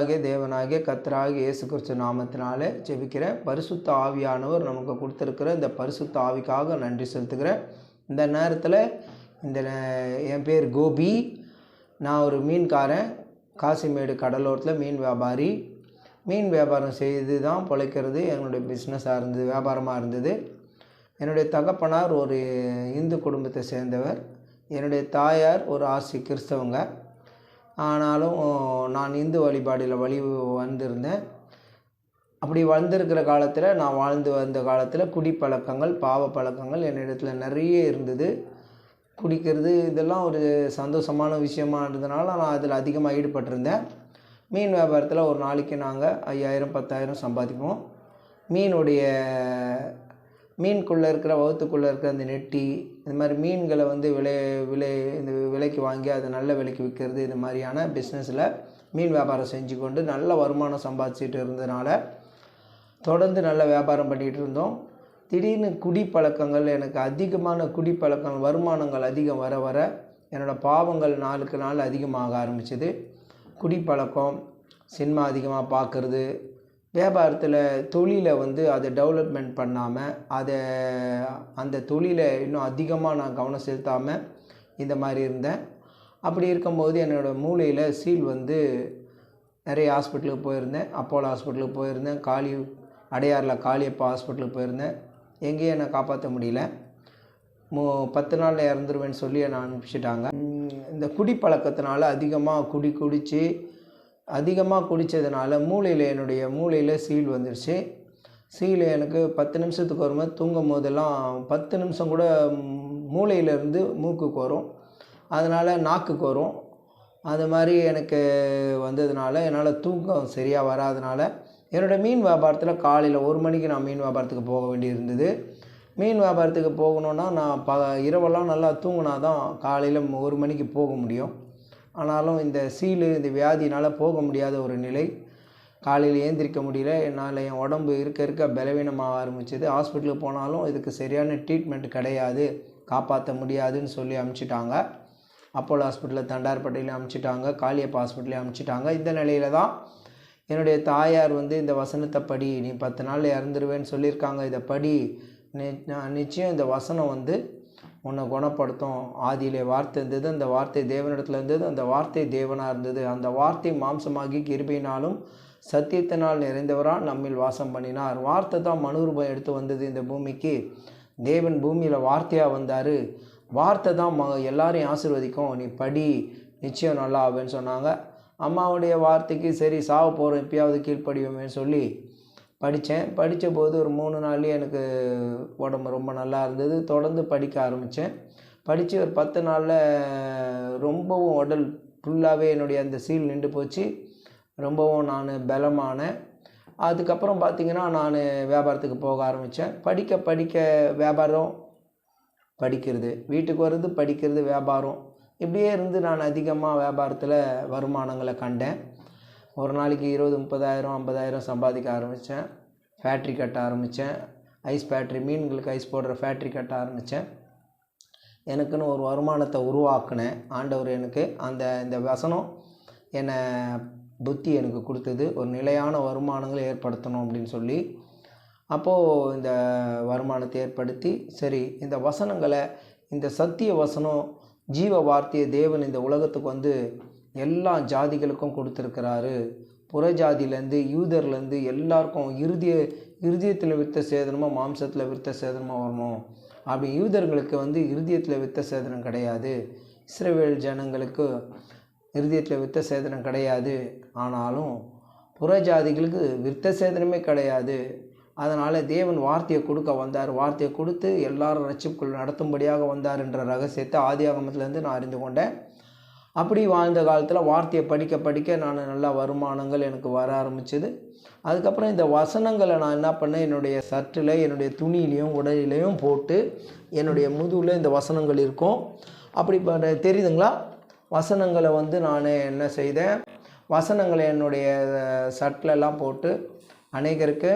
பிதாவாகிய தேவனாகிய கர்த்தராகிய இயேசு கிறிஸ்து நாமத்தினாலே ஜெபிக்கிறேன். பரிசுத்த ஆவியானவர் நமக்கு கொடுத்துருக்கிற இந்த பரிசுத்த ஆவிக்காக நன்றி செலுத்துகிறேன். இந்த நேரத்தில் என் பேர் கோபி. நான் ஒரு மீன்காரன். காசிமேடு கடலோரத்தில் மீன் வியாபாரி. மீன் வியாபாரம் செய்து தான் பிழைக்கிறது என்னுடைய பிஸ்னஸாக இருந்தது, வியாபாரமாக இருந்தது. என்னுடைய தகப்பனார் ஒரு இந்து குடும்பத்தை சேர்ந்தவர். என்னுடைய தாயார் ஒரு ஆசி கிறிஸ்தவங்க. ஆனாலும் நான் இந்து வழிபாடில் வந்திருந்தேன். அப்படி வந்திருக்கிற காலத்தில், நான் வாழ்ந்து வந்த காலத்தில் குடிப்பழக்கங்கள், பாவ பழக்கங்கள் என்னிடத்தில் நிறைய இருந்தது. குடிக்கிறது இதெல்லாம் ஒரு சந்தோஷமான விஷயமா இருந்ததுனால நான் அதில் அதிகமாக ஈடுபட்டிருந்தேன். மீன் வியாபாரத்தில் ஒரு நாளைக்கு நாங்கள் 5000 10,000 சம்பாதிப்போம். மீனுக்குள்ளே இருக்கிற வகுத்துக்குள்ளே இருக்கிற அந்த நெட்டி, இந்த மாதிரி மீன்களை வந்து இந்த விலைக்கு வாங்கி அதை நல்ல விலைக்கு விற்கிறது, இது மாதிரியான பிஸ்னஸில் மீன் வியாபாரம் செஞ்சு கொண்டு நல்ல வருமானம் சம்பாதிச்சிட்டு இருந்ததுனால தொடர்ந்து நல்ல வியாபாரம் பண்ணிகிட்டு இருந்தோம். திடீர்னு குடிப்பழக்கங்கள், எனக்கு அதிகமான குடிப்பழக்கங்கள், வருமானங்கள் அதிகம் வர வர என்னோடய பாவங்கள் நாளுக்கு நாள் அதிகமாக ஆரம்பிச்சிது. குடிப்பழக்கம், சினிமா அதிகமாக பார்க்குறது, வியாபாரத்தில் தொழிலை வந்து அதை டெவலப்மெண்ட் பண்ணாமல் அந்த தொழிலை இன்னும் அதிகமாக நான் கவனம் செலுத்தாமல் இந்த மாதிரி இருந்தேன். அப்படி இருக்கும்போது என்னோடய மூளையில் சீல் வந்து நிறைய ஹாஸ்பிட்டலுக்கு போயிருந்தேன். அப்போலோ ஹாஸ்பிட்டலுக்கு போயிருந்தேன், அடையாரில் காளியப்பா ஹாஸ்பிட்டலுக்கு போயிருந்தேன். எங்கேயும் என்னை காப்பாற்ற முடியல. 10 நாளில் இறந்துருவேன்னு சொல்லி என்னை அனுப்பிச்சிட்டாங்க. இந்த குடிப்பழக்கத்தினால அதிகமாக குடித்ததுனால என்னுடைய மூளையில் சீல் வந்துடுச்சு. சீல் எனக்கு 10 நிமிஷத்துக்கு வரும்போது தூங்கும் போதெல்லாம் 10 நிமிஷம் கூட மூளையிலேருந்து மூக்குக்கு வரும், அதனால் நாக்குக்கு வரும். அது மாதிரி எனக்கு வந்ததுனால என்னால் தூக்கம் சரியாக வராதனால என்னோடய மீன் வியாபாரத்தில் காலையில் 1 மணிக்கு நான் மீன் வியாபாரத்துக்கு போக வேண்டியிருந்தது. மீன் வியாபாரத்துக்கு போகணுன்னா நான் இரவெல்லாம் நல்லா தூங்கினா தான் காலையில் 1 மணிக்கு போக முடியும். ஆனாலும் இந்த இந்த வியாதினால் போக முடியாத ஒரு நிலை. காலையில் ஏந்திரிக்க முடியல. என்னால் என் உடம்பு இருக்க பலவீனமாக ஆரம்பிச்சது. ஹாஸ்பிட்டலுக்கு போனாலும் இதுக்கு சரியான ட்ரீட்மெண்ட் கிடையாது, காப்பாற்ற முடியாதுன்னு சொல்லி அனுப்பிச்சிட்டாங்க. அப்போலோ ஹாஸ்பிட்டலில் தண்டார்பேட்டையில் அனுப்பிச்சிட்டாங்க, காளியப்பா ஹாஸ்பிட்டலையும் அனுப்பிச்சிட்டாங்க. இந்த நிலையில் தான் என்னுடைய தாயார் வந்து இந்த வசனத்தை படி, நீ 10 நாளில் இறந்துருவேன்னு சொல்லியிருக்காங்க, இதை படி, நிச்சயம் இந்த வசனம் வந்து உன்னை குணப்படுத்தும். ஆதியிலே வார்த்தை இருந்தது, அந்த வார்த்தை தேவனிடத்தில் இருந்தது, அந்த வார்த்தை தேவனாக இருந்தது, அந்த வார்த்தை மாம்சமாகி கிருபையினாலும் சத்தியத்தினால் நிறைந்தவராக நம்மில் வாசம் பண்ணினார். வார்த்தை தான் மனுரூபம் எடுத்து வந்தது இந்த பூமிக்கு. தேவன் பூமியில் வார்த்தையாக வந்தார். வார்த்தை தான் எல்லாரையும் ஆசீர்வதிக்கும். நீ படி, நிச்சயம் நல்லா ஆகுன்னு சொன்னாங்க. அம்மாவுடைய வார்த்தைக்கு சரி சாவ போகிறோம், எப்பயாவது கீழ்ப்படிவோமேன்னு சொல்லி படித்த போது ஒரு 3 நாள்லேயே எனக்கு உடம்பு ரொம்ப நல்லா இருந்தது. தொடர்ந்து படிக்க ஆரம்பித்தேன். படித்து ஒரு 10 நாளில் ரொம்பவும் உடல் ஃபுல்லாகவே என்னுடைய அந்த சீல் நின்று போச்சு. ரொம்பவும் நான் பலமானேன். அதுக்கப்புறம் பார்த்திங்கன்னா நான் வியாபாரத்துக்கு போக ஆரம்பித்தேன். படிக்க வியாபாரம், படிக்கிறது, வீட்டுக்கு வர்றது, படிக்கிறது, வியாபாரம், இப்படியே இருந்து நான் அதிகமாக வியாபாரத்தில் வருமானங்களை கண்டேன். ஒரு நாளைக்கு 20 30,000 50,000 சம்பாதிக்க ஆரம்பித்தேன். ஃபேக்ட்ரி கட்ட ஆரம்பித்தேன். ஐஸ் ஃபேக்ட்ரி, மீன்களுக்கு ஐஸ் போடுற ஃபேக்ட்ரி கட்ட ஆரம்பித்தேன். எனக்குன்னு ஒரு வருமானத்தை உருவாக்கினேன். ஆண்டவர் எனக்கு இந்த வசனம் என்னை புத்தி எனக்கு கொடுத்தது, ஒரு நிலையான வருமானங்களை ஏற்படுத்தணும் அப்படின்னு சொல்லி. அப்போது இந்த வருமானத்தை ஏற்படுத்தி, சரி இந்த வசனங்களை, இந்த சத்திய வசனம், ஜீவ வார்த்தையை தேவன் இந்த உலகத்துக்கு வந்து எல்லா ஜாதிகளுக்கும் கொடுத்துருக்கிறாரு. புறஜாதியிலேருந்து யூதர்லேருந்து எல்லாருக்கும் இருதயத்தில் விருத்த சேதனமோ மாம்சத்தில் விருத்த சேதனமோ வரணும். அப்படி யூதர்களுக்கு வந்து இருதயத்தில் விருத்த சேதனம் கிடையாது, இஸ்ரவேல் ஜனங்களுக்கு இருதயத்தில் விருத்த சேதனம் கிடையாது. ஆனாலும் புறஜாதிகளுக்கு விருத்த சேதனமே கிடையாது. அதனால் தேவன் வார்த்தையை கொடுக்க வந்தார். வார்த்தையை கொடுத்து எல்லாரும் ரட்சிப்புக்குள் நடத்தும்படியாக வந்தார் என்ற ரகசியத்தை ஆதியாகமத்திலேருந்து நான் அறிந்து கொண்டேன். அப்படி வாழ்ந்த காலத்தில் வார்த்தையை படிக்க நான் நல்லா வருமானங்கள் எனக்கு வர ஆரம்பிச்சது. அதுக்கப்புறம் இந்த வசனங்களை நான் என்ன பண்ணேன், என்னுடைய சர்ட்டில், என்னுடைய துணியிலையும் உடலிலையும் போட்டு, என்னுடைய முதுகில் இந்த வசனங்கள் இருக்கும். அப்படி தெரியுதுங்களா? வசனங்களை வந்து நான் என்ன செய்தேன், வசனங்களை என்னுடைய சர்ட்லெல்லாம் போட்டு அநேகருக்கு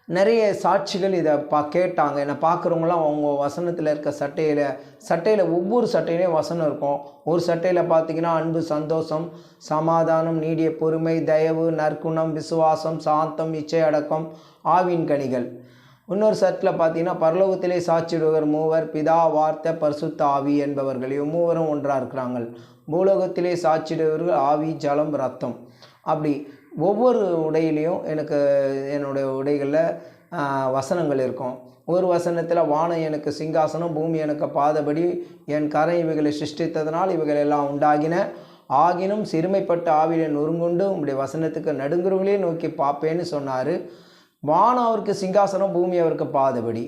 நிறைய சாட்சிகள் இதை கேட்டாங்க. என்னை பார்க்குறவங்களாம் அவங்க வசனத்தில் இருக்க சட்டையில் ஒவ்வொரு சட்டையிலையும் வசனம் இருக்கும். ஒரு சட்டையில் பார்த்தீங்கன்னா அன்பு, சந்தோஷம், சமாதானம், நீடிய பொறுமை, தயவு, நற்குணம், விசுவாசம், சாந்தம், இச்சை அடக்கம், ஆவின் கனிகள். இன்னொரு சட்டில் பார்த்தீங்கன்னா பரலோகத்திலே சாட்சிடுவர் மூவர், பிதா, வார்த்தை, பரிசுத்த ஆவி என்பவர்கள் மூவரும் ஒன்றாக இருக்கிறாங்க. பூலோகத்திலே சாட்சிடுவர்கள் ஆவி, ஜலம், ரத்தம். அப்படி ஒவ்வொரு உடையிலையும் எனக்கு என்னுடைய உடைகளில் வசனங்கள் இருக்கும். ஒரு வசனத்தில் வானம் எனக்கு சிங்காசனம், பூமி எனக்கு பாதபடி, என் கரை இவைகளை சிருஷ்டித்ததனால் இவைகளெல்லாம் உண்டாகின, ஆகினும் சிறுமைப்பட்ட ஆவியை நொறுங்குண்டு உங்களுடைய வசனத்துக்கு நடுங்குறவங்களே நோக்கி பார்ப்பேன்னு சொன்னார். வானம் அவருக்கு சிங்காசனம், பூமி அவருக்கு பாதபடி.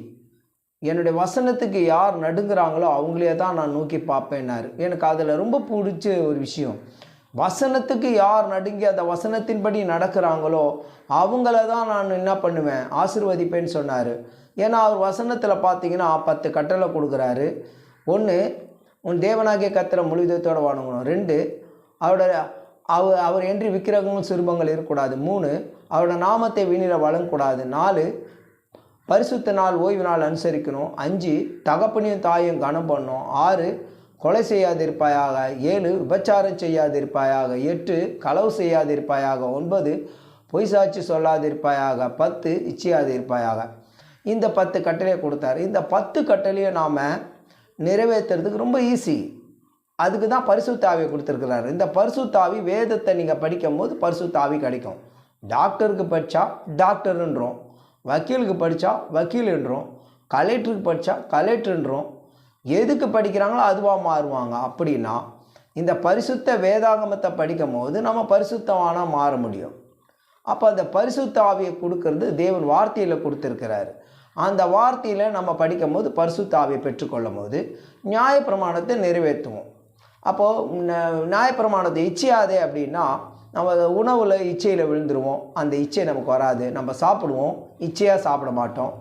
என்னுடைய வசனத்துக்கு யார் நடுங்குறாங்களோ அவங்களே தான் நான் நோக்கி பார்ப்பேன்னாரு. எனக்கு அதில் ரொம்ப பிடிச்ச ஒரு விஷயம், வசனத்துக்கு யார் நடுங்கி அந்த வசனத்தின்படி நடக்கிறாங்களோ அவங்கள தான் நான் என்ன பண்ணுவேன், ஆசீர்வதிப்பேன்னு சொன்னார். ஏன்னா அவர் வசனத்தில் பார்த்தீங்கன்னா 10 கட்டளை கொடுக்குறாரு. 1, உன் தேவனாகிய கர்த்தரை முழு இதயத்தோடு வணங்கணும். 2, அவர் என்று விக்கிரகங்களும் சிறுபங்கள் இருக்கக்கூடாது. 3, அவரோட நாமத்தை வீணில வழங்கக்கூடாது. 4, பரிசுத்த நாள் ஓய்வு நாள் அனுசரிக்கணும். 5, தகப்பனையும் தாயும் கனம் பண்ணணும். 6, கொலை செய்யாதிருப்பாயாக. 7, விபச்சாரம் செய்யாதிருப்பாயாக. 8, களவு செய்யாதிருப்பாயாக. 9, பொய் சாட்சி சொல்லாதிருப்பாயாக. 10, இச்சையாதிருப்பாயாக. இந்த 10 கட்டளையை கொடுத்தாரு. இந்த 10 கட்டளையை நாம் நிறைவேற்றுறதுக்கு ரொம்ப ஈஸி. அதுக்கு தான் பரிசுத்த ஆவியை கொடுத்துருக்கிறாரு. இந்த பரிசுத்த ஆவி வேதத்தை நீங்கள் படிக்கும் போது பரிசுத்த ஆவி கிடைக்கும். டாக்டருக்கு படித்தா டாக்டருன்றோம், வக்கீலுக்கு படித்தா வக்கீலுன்றோம், கலெக்டருக்கு படித்தா கலெக்டருன்றோம். எதுக்கு படிக்கிறாங்களோ அதுவாக மாறுவாங்க. அப்படின்னா இந்த பரிசுத்த வேதாகமத்தை படிக்கும் போது நம்ம பரிசுத்தவானாக மாற முடியும். அப்போ அந்த பரிசுத்த ஆவியை கொடுக்கறது தேவன் வார்த்தையில் கொடுத்துருக்கிறாரு. அந்த வார்த்தையில் நம்ம படிக்கும் போது பரிசுத்த ஆவியை பெற்றுக்கொள்ளும் போது நியாயப்பிரமாணத்தை நிறைவேற்றுவோம். அப்போது நியாயப்பிரமாணத்தை இச்சையாதே அப்படின்னா நம்ம உணவில் இச்சையில் விழுந்துருவோம். அந்த இச்சை நமக்கு வராது. நம்ம சாப்பிடுவோம், இச்சையாக சாப்பிட மாட்டோம்.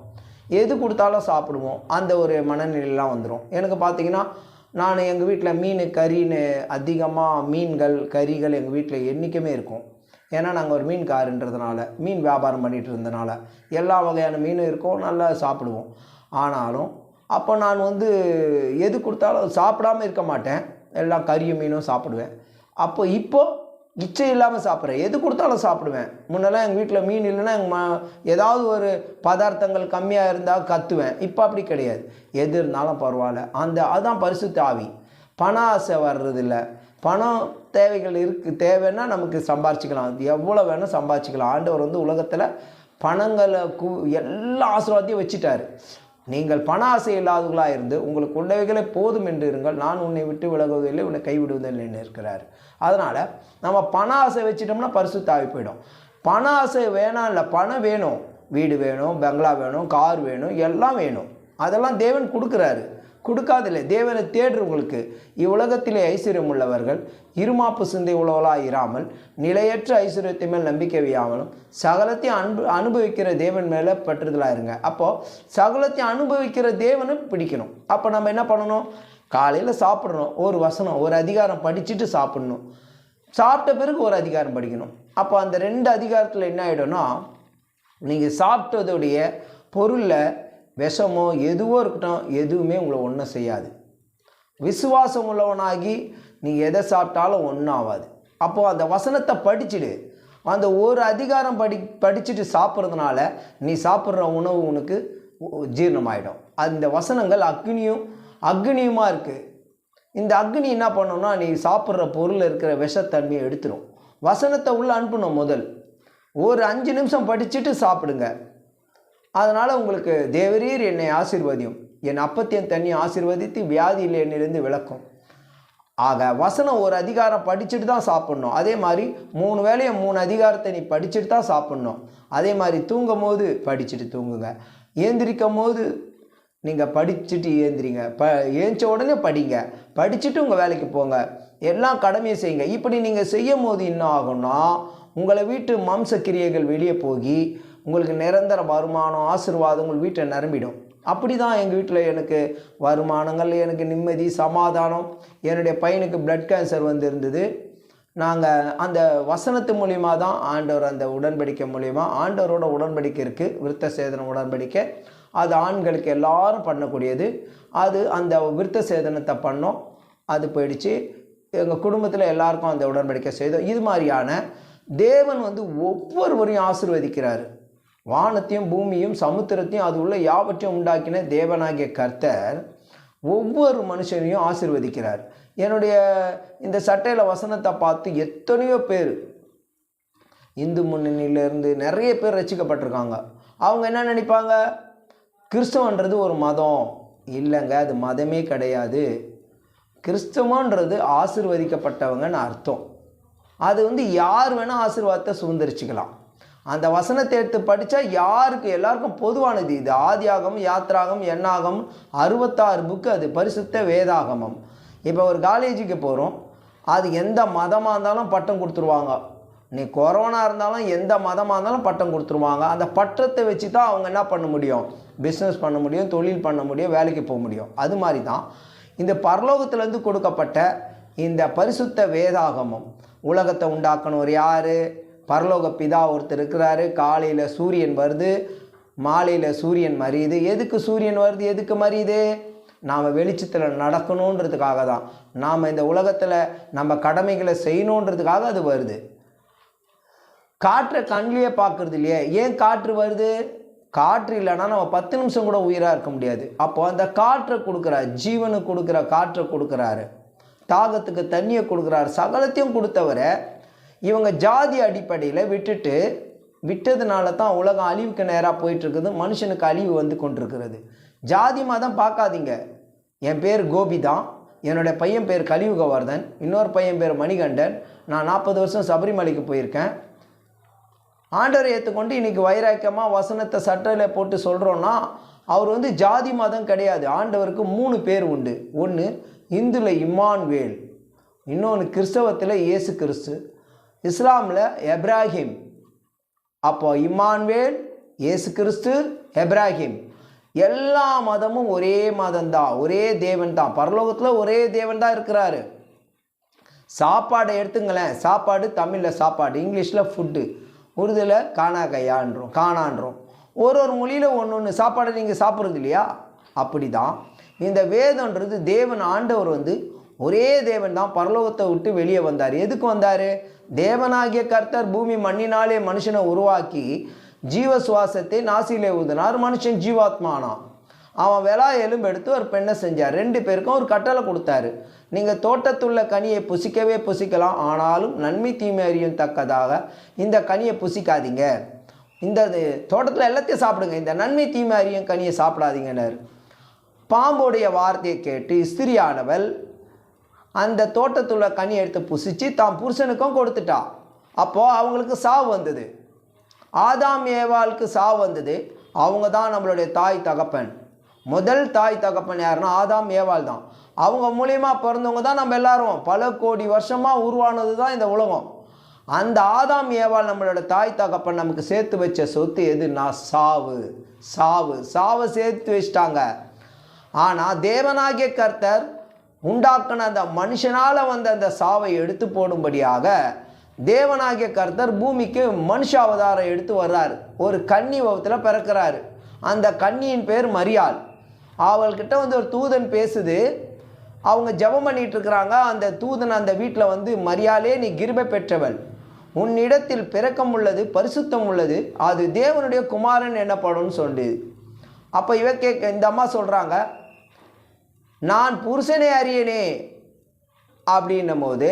எது கொடுத்தாலும் சாப்பிடுவோம். அந்த ஒரு மனநிலையெல்லாம் வந்துடும். எனக்கு பார்த்திங்கன்னா நான் எங்கள் வீட்டில் மீன் கறின்னு அதிகமாக மீன்கள் கறிகள் எங்கள் வீட்டில் என்றைக்குமே இருக்கும். ஏன்னா நாங்கள் ஒரு மீன்காரன்றதுனால, மீன் வியாபாரம் பண்ணிகிட்டு இருந்தனால எல்லா வகையான மீனும் இருக்கும், நல்லா சாப்பிடுவோம். ஆனாலும் அப்போ நான் எது கொடுத்தாலும் சாப்பிடாமல் இருக்க மாட்டேன். எல்லாம் கறியும் மீனும் சாப்பிடுவேன். இப்போது இச்சை இல்லாமல் சாப்பிட்றேன். எது கொடுத்தாலும் சாப்பிடுவேன். முன்னெல்லாம் எங்கள் வீட்டில் மீன் இல்லைன்னா ஏதாவது ஒரு பதார்த்தங்கள் கம்மியாக இருந்தால் கத்துவேன். இப்போ அப்படி கிடையாது. எது இருந்தாலும் பரவாயில்ல. அதுதான் பரிசுத்த ஆவி. பண ஆசை வர்றதில்லை. பணம் தேவைகள் தேவைன்னா நமக்கு சம்பாரிச்சிக்கலாம். எவ்வளோ வேணும் சம்பாரிச்சிக்கலாம். ஆண்டவர் உலகத்தில் பணங்களை எல்லா ஆசீர்வாதத்தையும் வச்சுட்டாரு. நீங்கள் பண ஆசை இல்லாதவர்களாக இருந்து உங்களுக்கு உள்ளவைகளை போதும் என்று இருங்கள், நான் உன்னை விட்டு விலகுவதில்லை, உன்னை கைவிடுவதில்லைன்னு இருக்கிறார். அதனால் நம்ம பண ஆசை வச்சிட்டோம்னா பரிசுத்த ஆவி போயிடும். பண ஆசை வேணாம் இல்லை, பணம் வேணும். வீடு வேணும், பங்களா வேணும், கார் வேணும், எல்லாம் வேணும். அதெல்லாம் தேவன் கொடுக்குறாரு. கொடுக்காதில்லை. தேவனை தேடுறவங்களுக்கு இவ்வுலகத்திலே ஐஸ்வர்யம் உள்ளவர்கள் இருமாப்பு சிந்தை உள்ளவர்களாக இராமல் நிலையற்ற ஐஸ்வர்யத்தை மேல் நம்பிக்கை வையாமலும் சகலத்தையும் அனுபவிக்கிற தேவன் மேலே பற்றுதலாக இருங்க. அப்போது சகலத்தையும் அனுபவிக்கிற தேவனை பிடிக்கணும். அப்போ நம்ம என்ன பண்ணணும், காலையில் சாப்பிடணும், ஒரு வசனம் ஒரு அதிகாரம் படிச்சுட்டு சாப்பிடணும். சாப்பிட்ட பிறகு ஒரு அதிகாரம் படிக்கணும். அப்போ அந்த 2 அதிகாரத்தில் என்ன ஆகிடும்னா, நீங்கள் சாப்பிட்டதுடைய பொருளில் விஷமோ எதுவோ இருக்கட்டும், எதுவுமே உங்களை ஒன்றும் செய்யாது. விசுவாசம் உள்ளவனாகி நீங்கள் எதை சாப்பிட்டாலும் ஒன்றும் ஆகாது. அப்போது அந்த வசனத்தை படிச்சுடு. அந்த ஒரு அதிகாரம் படிச்சுட்டு சாப்பிட்றதுனால நீ சாப்பிட்ற உணவு உனக்கு ஜீரணமாயிடும். அந்த வசனங்கள் அக்னியுமாக இருக்குது. இந்த அக்னி என்ன பண்ணணும்னா, நீ சாப்பிட்ற பொருளில் இருக்கிற விஷத்தன்மையை எடுத்துடும். வசனத்தை உள்ளே அனுப்பணும். முதல் ஒரு 5 நிமிஷம் படிச்சுட்டு சாப்பிடுங்க. அதனால் உங்களுக்கு தேவரீர் என்னை ஆசீர்வதியும், என் அப்பத்தின் தண்ணி ஆசீர்வதித்து வியாதியில் என்னிலிருந்து விளக்கும். ஆக வசனம் ஒரு அதிகாரம் படிச்சுட்டு தான் சாப்பிட்ணும். அதே மாதிரி 3 வேளையும் 3 அதிகாரத்தை நீ படிச்சுட்டு தான் சாப்பிட்ணும். அதே மாதிரி தூங்கும் போது படிச்சுட்டு தூங்குங்க. ஏந்திரிக்கும் போது நீங்கள் படிச்சுட்டு ஏந்திரிங்க. ஏஞ்ச உடனே படிங்க. படிச்சுட்டு உங்கள் வேலைக்கு போங்க. எல்லாம் கடமையை செய்யுங்க. இப்படி நீங்கள் செய்யும் போது என்ன ஆகும்னா, உங்களை வீட்டு மாம்சக்கிரியைகள் வெளியே போகி உங்களுக்கு நிரந்தர வருமானம், ஆசீர்வாதம் உங்கள் வீட்டை நிரம்பிடும். அப்படி தான் எங்கள் வீட்டில் எனக்கு வருமானங்கள், எனக்கு நிம்மதி, சமாதானம். என்னுடைய பையனுக்கு பிளட் கேன்சர் இருந்தது. நாங்கள் அந்த வசனத்து மூலிமா தான் ஆண்டவர் அந்த உடன்படிக்கை மூலிமா ஆண்டவரோட உடன்படிக்கை இருக்குது, விருத்த சேதன உடன்படிக்கை. அது ஆண்களுக்கு எல்லாரும் பண்ணக்கூடியது. அது அந்த விருத்த சேதனத்தை பண்ணோம், அது போயிடுச்சு. எங்கள் குடும்பத்தில் எல்லாருக்கும் அந்த உடன்படிக்கை செய்தோம். இது மாதிரியான தேவன் ஒவ்வொருவரையும் ஆசீர்வதிக்கிறார். வானத்தையும் பூமியும் சமுத்திரத்தையும் அது உள்ள யாவற்றையும் உண்டாக்கின தேவனாகிய கர்த்தர் ஒவ்வொரு மனுஷனையும் ஆசீர்வதிக்கிறார். என்னுடைய இந்த சட்டையில் வசனத்தை பார்த்து எத்தனையோ பேர் இந்து முன்னணியிலேருந்து நிறைய பேர் ரசிக்கப்பட்டிருக்காங்க. அவங்க என்ன நினைப்பாங்க, கிறிஸ்தவன்றது ஒரு மதம். இல்லைங்க, அது மதமே கிடையாது. கிறிஸ்தவன்றது ஆசீர்வதிக்கப்பட்டவங்கன்னு அர்த்தம். அது யார் வேணால் ஆசீர்வாதத்தை சுதந்திரிச்சுக்கலாம். அந்த வசனத்தை எடுத்து படித்தா எல்லாருக்கும் பொதுவானது. இது ஆதியாகமம், யாத்ராகமம், எண்ணாகமம், 66 புக்கு. அது பரிசுத்த வேதாகமம். இப்போ ஒரு காலேஜுக்கு போகிறோம், அது எந்த மதமாக இருந்தாலும் பட்டம் கொடுத்துருவாங்க. நீ கொரோனா இருந்தாலும் எந்த மதமாக இருந்தாலும் பட்டம் கொடுத்துருவாங்க. அந்த பட்டத்தை வச்சு தான் அவங்க என்ன பண்ண முடியும், பிஸ்னஸ் பண்ண முடியும், தொழில் பண்ண முடியும், வேலைக்கு போக முடியும். அது மாதிரி தான் இந்த பரலோகத்திலேருந்து கொடுக்கப்பட்ட இந்த பரிசுத்த வேதாகமம். உலகத்தை உண்டாக்கணும் யார்? பரலோக பிதா ஒருத்தர் இருக்கிறாரு. காலையில் சூரியன் வருது, மாலையில் சூரியன் மறியுது. எதுக்கு சூரியன் வருது, எதுக்கு மறியுது? நாம் வெளிச்சத்தில் நடக்கணுன்றதுக்காக தான். நாம் இந்த உலகத்தில் நம்ம கடமைகளை செய்யணுன்றதுக்காக அது வருது. காற்றை கண்ணிலேயே பார்க்குறது இல்லையே, ஏன் காற்று வருது? காற்று இல்லைன்னா நம்ம 10 நிமிஷம் கூட உயிராக இருக்க முடியாது. அப்போ அந்த காற்றை கொடுக்குறாரு, ஜீவனுக்கு கொடுக்குற காற்றை கொடுக்குறாரு, தாகத்துக்கு தண்ணியை கொடுக்குறாரு, சகலத்தையும் கொடுத்தவரை இவங்க ஜாதி அடிப்படையில் விட்டதுனால தான் உலகம் அழிவுக்கு நேராக போயிட்டுருக்குது. மனுஷனுக்கு அழிவு கொண்டிருக்கிறது. ஜாதி மதம் பார்க்காதீங்க. என் பேர் கோபி தான், என்னுடைய பையன் பேர் கலியுகவர்தன், இன்னொரு பையன் பேர் மணிகண்டன். நான் 40 வருஷம் சபரிமலைக்கு போயிருக்கேன். ஆண்டவரை ஏற்றுக்கொண்டு இன்றைக்கி வைராக்கியமாக வசனத்தை சட்டையில் போட்டு சொல்கிறோன்னா அவர் ஜாதி மதம் கிடையாது. ஆண்டவருக்கு 3 பேர் உண்டு. ஒன்று இந்துல இம்மானுவேல், இன்னொன்று கிறிஸ்தவத்தில் இயேசு கிறிஸ்து, இஸ்லாமில் எப்ராஹிம். அப்போ இம்மானுவேல், இயேசு கிறிஸ்து, எப்ராஹிம். எல்லா மதமும் ஒரே மதம்தான், ஒரே தேவன் தான். பரலோகத்தில் ஒரே தேவன் தான் இருக்கிறாரு. சாப்பாடை எடுத்துங்களேன், சாப்பாடு தமிழில் சாப்பாடு, இங்கிலீஷில் ஃபுட்டு, உருதுல காணான்றோம். ஒரு மொழியில் ஒன்று சாப்பாடை நீங்கள் சாப்பிட்றது இல்லையா? அப்படி தான் இந்த வேதம்ன்றது. தேவன் ஆண்டவர் ஒரே தேவன் தான் பரலோகத்தை விட்டு வெளியே வந்தார். எதுக்கு வந்தார்? தேவனாகிய கர்த்தர் பூமி மண்ணினாலே மனுஷனை உருவாக்கி ஜீவ சுவாசத்தை நாசியிலே ஊதினார். மனுஷன் ஜீவாத்மானான். அவன் வெலா எலும்பு எடுத்து ஒரு பெண்ணை செஞ்சார். 2 பேருக்கும் ஒரு கட்டளை கொடுத்தாரு. நீங்கள் தோட்டத்துள்ள கனியை புசிக்கவே புசிக்கலாம், ஆனாலும் நன்மை தீமை அறியும் தக்கதாக இந்த கனியை புசிக்காதீங்க. இந்த தோட்டத்தில் எல்லாத்தையும் சாப்பிடுங்க, இந்த நன்மை தீமை அறியும் கனியை சாப்பிடாதீங்கன்னாரு. பாம்போடைய வார்த்தையை கேட்டு ஸ்திரியானவள் அந்த தோட்டத்துள்ள கனியை எடுத்து புசித்து தாம் புருஷனுக்கும் கொடுத்துட்டா. அப்போது அவங்களுக்கு சாவு வந்தது. ஆதாம் ஏவாளுக்கு சாவு வந்தது. அவங்க தான் நம்மளுடைய தாய் தகப்பன். முதல் தாய் தகப்பன் யாருன்னா ஆதாம் ஏவாள் தான். அவங்க மூலியமா பிறந்தவங்க தான் நம்ம எல்லாரும். பல கோடி வருஷமாக உருவானது தான் இந்த உலகம். அந்த ஆதாம் ஏவாள் நம்மளோட தாய் தகப்பன் நமக்கு சேர்த்து வச்ச சொத்து எதுன்னா சாவை சேர்த்து வச்சிட்டாங்க. ஆனால் தேவனாகிய கர்த்தர் உண்டாக்கின அந்த மனுஷனால் அந்த சாவை எடுத்து போடும்படியாக தேவனாகிய கர்த்தர் பூமிக்கு மனுஷாவதாரம் எடுத்து வர்றார். ஒரு கன்னி வகுத்தில் பிறக்கிறாரு. அந்த கன்னியின் பேர் மரியாள். அவள்கிட்ட ஒரு தூதன் பேசுது. அவங்க ஜெபம் பண்ணிட்டு இருக்கிறாங்க. அந்த தூதன் அந்த வீட்டில் மரியாளே, நீ கிருபை பெற்றவள், உன்னிடத்தில் பிறக்கம் உள்ளது, பரிசுத்தம் உள்ளது, அது தேவனுடைய குமாரன் என்னப்படும்னு சொல்லு. அப்போ இந்த அம்மா சொல்கிறாங்க, நான் புருஷனே அறியனே அப்படின்னும் போது,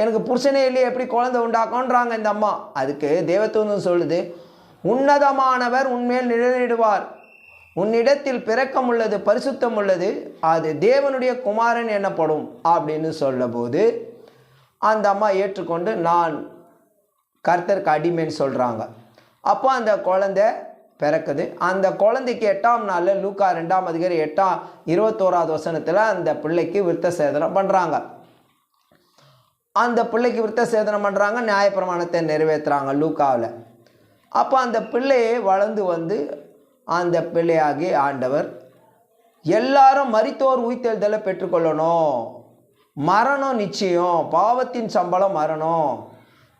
எனக்கு புருஷனே இல்லையே, எப்படி குழந்தை உண்டாக்கும்ன்றாங்க இந்த அம்மா. அதுக்கு தேவதூதன் சொல்லுது, உன்னதமானவர் உன்மேல் நிழலிடுவார், உன்னிடத்தில் பிறக்கம் உள்ளது, பரிசுத்தம் உள்ளது, அது தேவனுடைய குமாரன் என்னப்படும் அப்படின்னு சொல்லும்போது அந்த அம்மா ஏற்றுக்கொண்டு நான் கர்த்தருக்கு அடிமைன்னு சொல்கிறாங்க. அப்போ அந்த குழந்தை பிறக்குது. அந்த குழந்தைக்கு 8ஆம் நாளில் லூக்கா 2ஆம் அதிகாரம் 21வது வசனத்தில் அந்த பிள்ளைக்கு விருத்த சேதனம் பண்ணுறாங்க. அந்த பிள்ளைக்கு விருத்த சேதனம் பண்ணுறாங்க, நியாயப்பிரமாணத்தை நிறைவேற்றுறாங்க லூக்காவில். அப்போ அந்த பிள்ளையை வளர்ந்து அந்த பிள்ளையாகி ஆண்டவர் எல்லாரும் மரித்தோர் உயிர்த்தெழுதலை பெற்றுக்கொள்ளணும், மரணம் நிச்சயம். பாவத்தின் சம்பளம் மரணம்.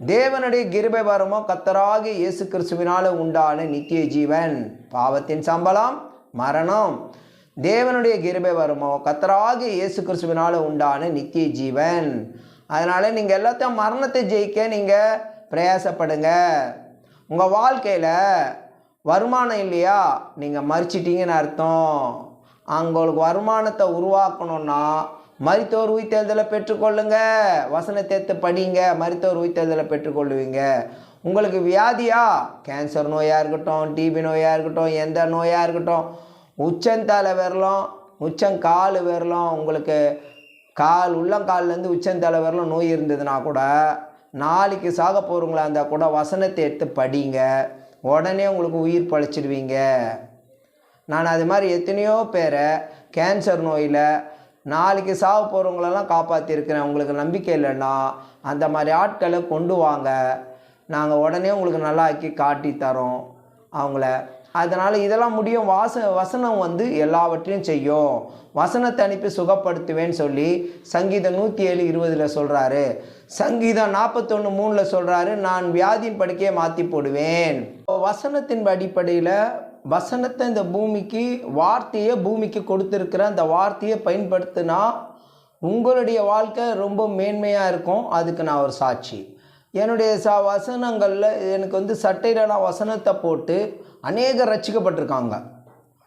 தேவனுடைய கிருபை வரமோ கர்த்தராகிய இயேசு கிறிஸ்துவினால உண்டான நித்திய ஜீவன். பாவத்தின் சம்பளம் மரணம். தேவனுடைய கிருபை வருமோ கர்த்தராகிய இயேசு கிறிஸ்துவினால உண்டான நித்திய ஜீவன். அதனால் நீங்கள் எல்லாத்தையும் மரணத்தை ஜெயிக்க நீங்கள் பிரயாசப்படுங்க. உங்கள் வாழ்க்கையில் வருமானம் இல்லையா, நீங்கள் மறிச்சிட்டிங்கன்னு அர்த்தம். உங்களுக்கு வருமானத்தை உருவாக்கணும்னா மரித்தோர் உயிர்த்தெழுதலை பெற்றுக்கொள்ளுங்க. வசனத்தை எடுத்து படிங்க, மரித்தோர் உயிர்த்தெழுதலை பெற்றுக்கொள்ளுவீங்க. உங்களுக்கு வியாதியா, கேன்சர் நோயாக இருக்கட்டும், டிபி நோயாக இருக்கட்டும், எந்த நோயாக இருக்கட்டும், உச்சந்தலை வரலாம், உச்சங்கால் வரலாம், உங்களுக்கு உள்ளங்கால்லேருந்து உச்சந்தலை வரலாம் நோய் இருந்ததுன்னா கூட, நாளைக்கு சாக போகிறவங்களா இருந்தால் கூட வசனத்தை எடுத்து படிங்க, உடனே உங்களுக்கு உயிர் பழிச்சிடுவீங்க. நான் அது மாதிரி எத்தனையோ பேரை கேன்சர் நோயில் நாளைக்கு சாக போகிறவங்களெல்லாம் காப்பாற்றிருக்கிறேன். உங்களுக்கு நம்பிக்கை இல்லைன்னா அந்த மாதிரி ஆட்களை கொண்டு வாங்க, நாங்கள் உடனே உங்களுக்கு நல்லா ஆக்கி காட்டி தரோம் அவங்கள. அதனால் இதெல்லாம் முடியும். வசனம் எல்லாவற்றையும் செய்யும். வசனத்தை அனுப்பி சுகப்படுத்துவேன்னு சொல்லி சங்கீதம் 107:20 சொல்கிறாரு. சங்கீதம் 41:3 சொல்கிறாரு, நான் வியாதியின் படுக்கையை மாற்றி போடுவேன். வசனத்தின் அடிப்படையில் வசனத்தை இந்த பூமிக்கு, வார்த்தையை பூமிக்கு கொடுத்துருக்கிற அந்த வார்த்தையை பயன்படுத்தினா உங்களுடைய வாழ்க்கை ரொம்ப மேன்மையாக இருக்கும். அதுக்கு நான் ஒரு சாட்சி. என்னுடைய வசனங்களில் எனக்கு சட்டையிலலாம் வசனத்தை போட்டு அநேகர் ரட்சிக்கப்பட்டிருக்காங்க.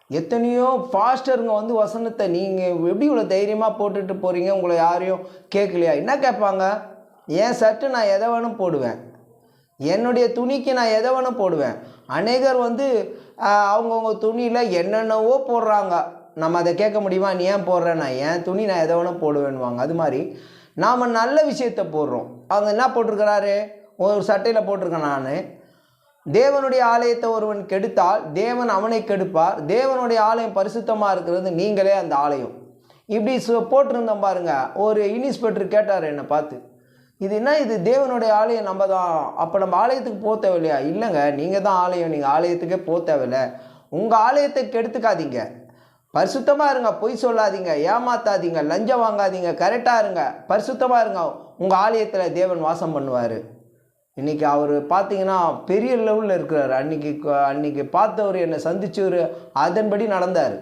எத்தனையோ பாஸ்டருங்க வசனத்தை நீங்கள் எப்படி இவ்வளோ தைரியமாக போட்டுட்டு போகிறீங்க, உங்களை யாரையும் கேட்கலையா? என்ன கேட்பாங்க? என் சட்டை நான் எதை வேணும் போடுவேன், என்னுடைய துணிக்கு நான் எதை வேணும் போடுவேன். அநேகர் அவங்கவுங்க துணியில் என்னென்னவோ போடுறாங்க. நம்ம அதை கேட்க முடியுமா? நீ ஏன் போடுறேன்னா, என் துணி நான் எதை வேணும் போடுவேன்னுவாங்க. அது மாதிரி நாம் நல்ல விஷயத்தை போடுறோம். அவங்க என்ன போட்டிருக்கிறாரு? ஒரு சட்டையில் போட்டிருக்கேன் நான், தேவனுடைய ஆலயத்தை ஒருவன் கெடுத்தால் தேவன் அவனை கெடுப்பார், தேவனுடைய ஆலயம் பரிசுத்தமாக இருக்கிறது, நீங்களே அந்த ஆலயம். இப்படி போட்டிருந்தோம் பாருங்க. ஒரு இன்ஸ்பெக்டர் கேட்டார் என்னை பார்த்து, இது என்ன, இது தேவனுடைய ஆலயம், நம்ம தான், அப்போ நம்ம ஆலயத்துக்கு போக தேவையில்லையா? இல்லைங்க, நீங்கள் தான் ஆலயம், நீங்கள் ஆலயத்துக்கே போக தேவையில்லை. உங்கள் ஆலயத்தை கெடுத்துக்காதீங்க, பரிசுத்தமாக இருங்க, பொய் சொல்லாதீங்க, ஏமாத்தாதீங்க, லஞ்சம் வாங்காதீங்க, கரெக்டாக இருங்க, பரிசுத்தமாக இருங்க, உங்கள் ஆலயத்தில் தேவன் வாசம் பண்ணுவார். இன்றைக்கி அவர் பார்த்தீங்கன்னா பெரிய லெவலில் இருக்கிறார். அன்றைக்கி பார்த்தவர் என்னை சந்திச்சவர் அதன்படி நடந்தார்.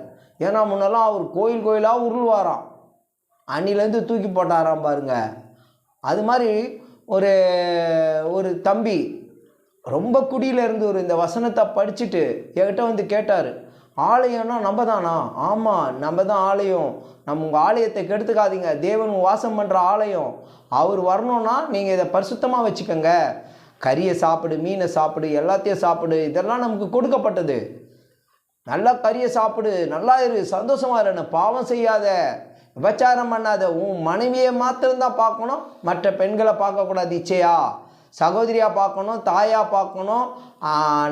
ஏன்னா முன்னெல்லாம் அவர் கோயிலாக உருள்வாராம், அன்னிலேருந்து தூக்கி போட்டாராம் பாருங்க. அது மாதிரி ஒரு தம்பி ரொம்ப குடியில் இருந்து இந்த வசனத்தை படிச்சுட்டு என்கிட்ட கேட்டார், ஆலயம்னா நம்ம தானா? ஆமாம், நம்ம தான் ஆலயம். நம்ம உங்கள் ஆலயத்தை கெடுத்துக்காதீங்க, தேவன் வாசம் பண்ணுற ஆலயம். அவர் வரணும்னா நீங்கள் இதை பரிசுத்தமாக வச்சுக்கோங்க, கறியை சாப்பிடு, மீனை சாப்பிடு, எல்லாத்தையும் சாப்பிடு, இதெல்லாம் நமக்கு கொடுக்கப்பட்டது. நல்லா கறியை சாப்பிடு, நல்லா இரு, சந்தோஷமாக இரு, பாவம் செய்யாத, விபச்சாரம் பண்ணாத, உன் மனைவியை மாத்திரம்தான் பார்க்கணும், மற்ற பெண்களை பார்க்கக்கூடாது, இச்சையா சகோதரியாக பார்க்கணும், தாயாக பார்க்கணும்,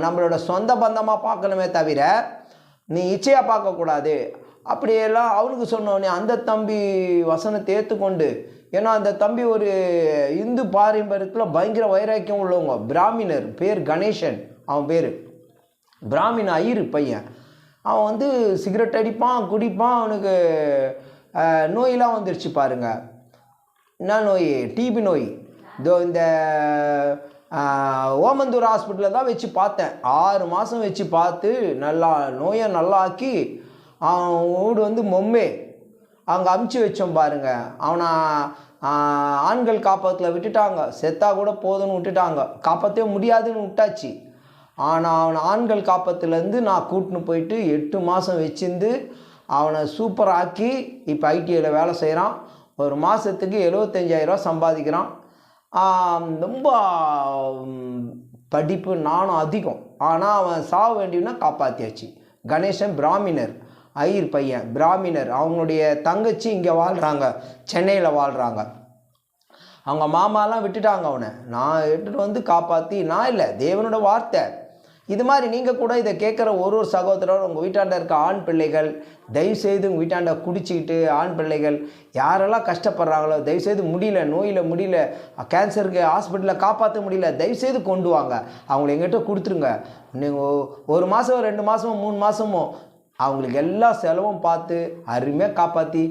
நம்மளோட சொந்த பந்தமாக பார்க்கணுமே தவிர நீ இச்சையாக பார்க்கக்கூடாது. அப்படியெல்லாம் அவனுக்கு சொன்னோடனே அந்த தம்பி வசனத்தை ஏற்றுக்கொண்டு, ஏன்னா அந்த தம்பி ஒரு இந்து பாரம்பரியத்தில் பயங்கர வைராக்கியம் உள்ளவங்க, பிராமினர், பேர் கணேசன், அவன் பேர் பிராமின் ஐயர் பையன். அவன் சிகரெட் அடிப்பான், குடிப்பான், அவனுக்கு நோயெலாம் வந்துடுச்சு பாருங்க. என்ன நோய்? டிபி நோய். இந்த ஓமந்தூர் ஹாஸ்பிட்டலில் தான் வச்சு பார்த்தேன். 6 மாதம் வச்சு பார்த்து நோயை நல்லா ஆக்கி அவன் வீடு மொம்மே அங்கே அமுச்சு வச்சோம் பாருங்க. அவனை ஆண்கள் காப்பகத்தில் விட்டுட்டாங்க, செத்தா கூட போதுன்னு விட்டுட்டாங்க, காப்பாற்றவே முடியாதுன்னு விட்டாச்சு. ஆனால் அவனை ஆண்கள் காப்பகத்துலேருந்து நான் கூட்டின்னு போயிட்டு 8 மாதம் வச்சிருந்து அவனை சூப்பர் ஆக்கி இப்போ ஐடிஐயில் வேலை செய்கிறான். ஒரு மாதத்துக்கு 75,000 சம்பாதிக்கிறான். ரொம்ப படிப்பு நானும் அதிகம். ஆனால் அவன் சாக வேண்டியன்னா காப்பாற்றியாச்சு. கணேசன் பிராமினர், ஐயர் பையன், பிராமினர். அவங்களுடைய தங்கச்சி இங்கே வாழ்கிறாங்க, சென்னையில் வாழ்கிறாங்க. அவங்க மாமாலாம் விட்டுட்டாங்க அவனை. நான் எடுத்துகிட்டு காப்பாற்றி, நான் இல்லை, தேவனோட வார்த்தை. இது மாதிரி நீங்கள் கூட இதை கேட்குற ஒரு சகோதரர், உங்கள் வீட்டாண்ட இருக்க ஆண் பிள்ளைகள், தயவுசெய்து உங்கள் வீட்டாண்ட குடிச்சிக்கிட்டு ஆண் பிள்ளைகள் யாரெல்லாம் கஷ்டப்படுறாங்களோ, தயவுசெய்து முடியல, நோயில் முடியல, கேன்சருக்கு ஹாஸ்பிட்டலில் காப்பாற்ற முடியல, தயவுசெய்து கொண்டு வாங்க, அவங்கள எங்கிட்ட கொடுத்துருங்க. நீங்கள் 1 மாதம் 2 மாதமோ 3 மாதமோ அவங்களுக்கு எல்லா செலவும் பார்த்து அருமையாக காப்பாற்றி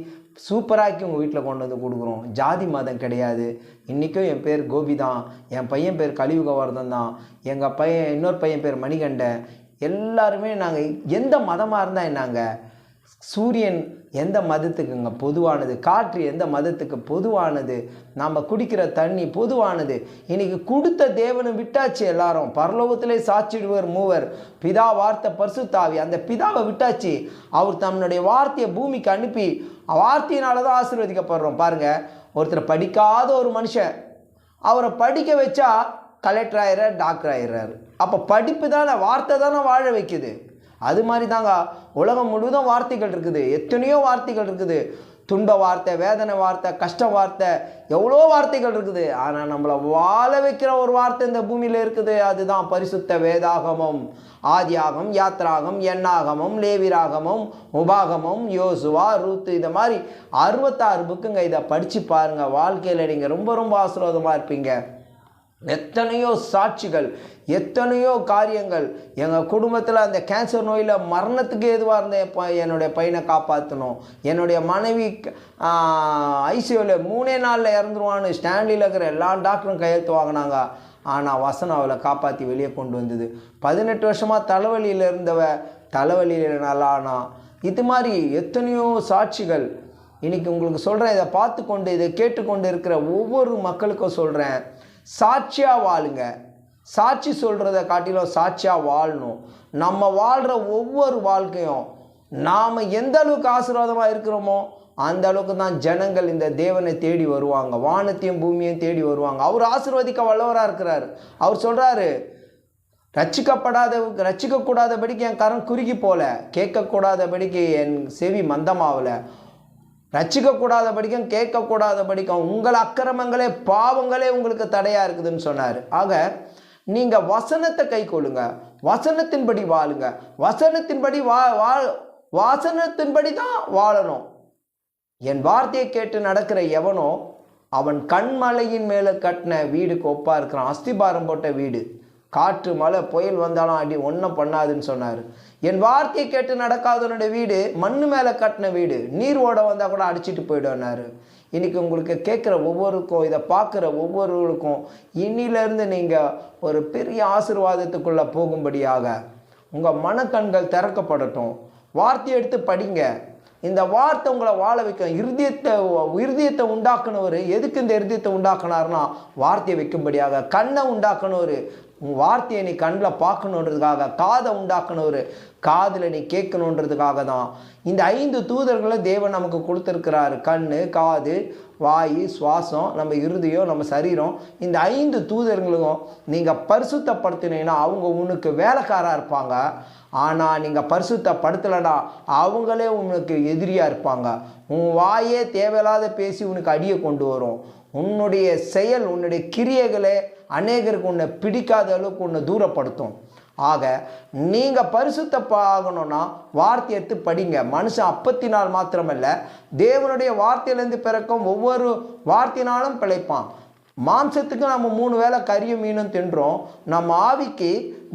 சூப்பராக்கி உங்கள் வீட்டில் கொண்டு வந்து கொடுக்குறோம். ஜாதி மதம் கிடையாது. இன்றைக்கும் என் பேர் கோபி தான், என் பையன் பேர் கலியுகவர்தன் தான், எங்கள் பையன் இன்னொரு பையன் பேர் மணிகண்டன். எல்லாருமே நாங்கள் எந்த மதமாக இருந்தால் என்னங்க, சூரியன் எந்த மதத்துக்குங்க பொதுவானது, காற்று எந்த மதத்துக்கு பொதுவானது, நாம் குடிக்கிற தண்ணி பொதுவானது. இன்னைக்கு கொடுத்த தேவனை விட்டாச்சு. எல்லாரும் பரலோகத்திலே சாட்சிடுவர் மூவர், பிதா வார்த்தை பரிசுத்தாவி. அந்த பிதாவை விட்டாச்சு. அவர் தன்னுடைய வார்த்தையை பூமிக்கு அனுப்பி வார்த்தையினால தான் ஆசீர்வதிக்கப்படுறோம். பாருங்கள், ஒருத்தர் படிக்காத ஒரு மனுஷன், அவரை படிக்க வச்சா கலெக்டர் ஆயிடுறார், டாக்டர் ஆயிடுறாரு. அப்போ படிப்பு தானே, வார்த்தை தானே வாழ வைக்குது. அது மாதிரி தாங்க உலகம் முழுவதும் வார்த்தைகள் இருக்குது. எத்தனையோ வார்த்தைகள் இருக்குது. துன்ப வார்த்தை, வேதனை வார்த்தை, கஷ்ட வார்த்தை, எவ்வளோ வார்த்தைகள் இருக்குது. ஆனால் நம்மளை வாழ வைக்கிற ஒரு வார்த்தை இந்த பூமியில் இருக்குது. அதுதான் பரிசுத்த வேதாகமம். ஆதியாகமம், யாத்ராகம், எண்ணாகமம், லேவிராகமம், உபாகமம், யோசுவா, ரூத்து, இந்த மாதிரி 66 புக்குங்க. இதை படித்து பாருங்கள். வாழ்க்கையில் நீங்கள் ரொம்ப ரொம்ப ஆசீர்வாதமாக இருப்பீங்க. எத்தனையோ சாட்சிகள், எத்தனையோ காரியங்கள். எங்கள் குடும்பத்தில் அந்த கேன்சர் நோயில் மரணத்துக்கு எதுவாக இருந்தேன், என்னுடைய பையனை காப்பாற்றணும். என்னுடைய மனைவி ஐசியூவில் 3 நாளில் இறந்துருவான்னு ஸ்டான்லியில் இருக்கிற எல்லா டாக்டரும் கையெழுத்து வாங்கினாங்க. ஆனால் வசனம் அவளை காப்பாற்றி வெளியே கொண்டு வந்தது. 18 வருஷமாக தலைவலியில் இருந்தவ தலைவலியில் நல்லானா. இது மாதிரி எத்தனையோ சாட்சிகள் இன்றைக்கி உங்களுக்கு சொல்கிறேன். இதை பார்த்து கொண்டு இதை கேட்டுக்கொண்டு இருக்கிற ஒவ்வொரு மக்களுக்கும் சொல்கிறேன், சாட்சியாக வாழுங்க. சாட்சி சொல்கிறத காட்டிலும் சாட்சியாக வாழணும். நம்ம வாழ்கிற ஒவ்வொரு வாழ்க்கையும் நாம் எந்த அளவுக்கு ஆசீர்வாதமாக இருக்கிறோமோ அந்த அளவுக்கு தான் ஜனங்கள் இந்த தேவனை தேடி வருவாங்க, வானத்தையும் பூமியையும் தேடி வருவாங்க. அவர் ஆசீர்வதிக்க வல்லவராக இருக்கிறார். அவர் சொல்கிறாரு, ரட்சிக்கக்கூடாதபடிக்கு என் கரம் குறுகி போல, கேட்கக்கூடாதபடிக்கு என் செவி மந்தமாகல, ரட்சிக்கக்கூடாதபடிக்கும் கேட்கக்கூடாதபடிக்கும் உங்கள் அக்கிரமங்களே பாவங்களே உங்களுக்கு தடையாக இருக்குதுன்னு சொன்னார். ஆக நீங்கள் வசனத்தை கை கொள்ளுங்க, வசனத்தின்படி வாழுங்க. வசனத்தின்படி தான் வாழணும். என் வார்த்தையை கேட்டு நடக்கிற எவனோ அவன் கண்மலையின் மேலே கட்டின வீடுக்கு ஒப்பாக இருக்கிறான். அஸ்திபாரம் போட்ட வீடு. காற்று மழை புயல் வந்தாலும் அடி ஒன்றும் பண்ணாதுன்னு சொன்னார். என் வார்த்தையை கேட்டு நடக்காதவனுடைய வீடு மண்ணு மேலே கட்டின வீடு, நீர் ஓட வந்தால் கூட அடிச்சிட்டு போய்டுனாரு. இன்றைக்கி உங்களுக்கு கேட்குற ஒவ்வொருக்கும், இதை பார்க்குற ஒவ்வொருவருக்கும் இன்னிலேருந்து நீங்கள் ஒரு பெரிய ஆசீர்வாதத்துக்குள்ளே போகும்படியாக உங்கள் மனக்கண்கள் திறக்கப்படட்டும். வார்த்தையை எடுத்து படிங்க. இந்த வார்த்தை உங்களை வாழ வைக்கும். இருதயத்தை உண்டாக்குனவர் எதுக்கு இந்த இருதயத்தை உண்டாக்குனார்னா வார்த்தையை வைக்கும்படியாக. கண்ணை உண்டாக்குனவர் வார்த்தையை நீ கண்ணில் பார்க்கணுன்றதுக்காக. காதை உண்டாக்குனவர் காதில் நீ கேட்கணுன்றதுக்காக தான். இந்த 5 தூதர்களை தேவன் நமக்கு கொடுத்துருக்கிறாரு. கண், காது, வாய், சுவாசம், நம்ம இருதயம், நம்ம சரீரம். இந்த 5 தூதர்களும் நீங்கள் பரிசுத்தப்படுத்தினீங்கன்னா அவங்க உனக்கு வேலைக்காராக இருப்பாங்க. ஆனால் நீங்கள் பரிசுத்தப்படுத்தலைன்னா அவங்களே உனக்கு எதிரியாக இருப்பாங்க. உன் வாயே தேவையில்லாத பேசி உனக்கு அடியை கொண்டு வரும். உன்னுடைய செயல், உன்னுடைய கிரியைகளே அநேகருக்கு உன்னை பிடிக்காத அளவுக்கு உன்னை தூரப்படுத்தும். ஆக நீங்கள் பரிசுத்தமாகணும்னா வார்த்தை எடுத்து படிங்க. மனுஷன் அப்பத்தினால் மாத்திரமல்ல, தேவனுடைய வார்த்தையிலேருந்து பிறக்கும் ஒவ்வொரு வார்த்தையினாலும் பிழைப்பான். மாம்சத்துக்கு நம்ம 3 வேளை கறியும் மீனும் தின்றோம். நம்ம ஆவிக்கு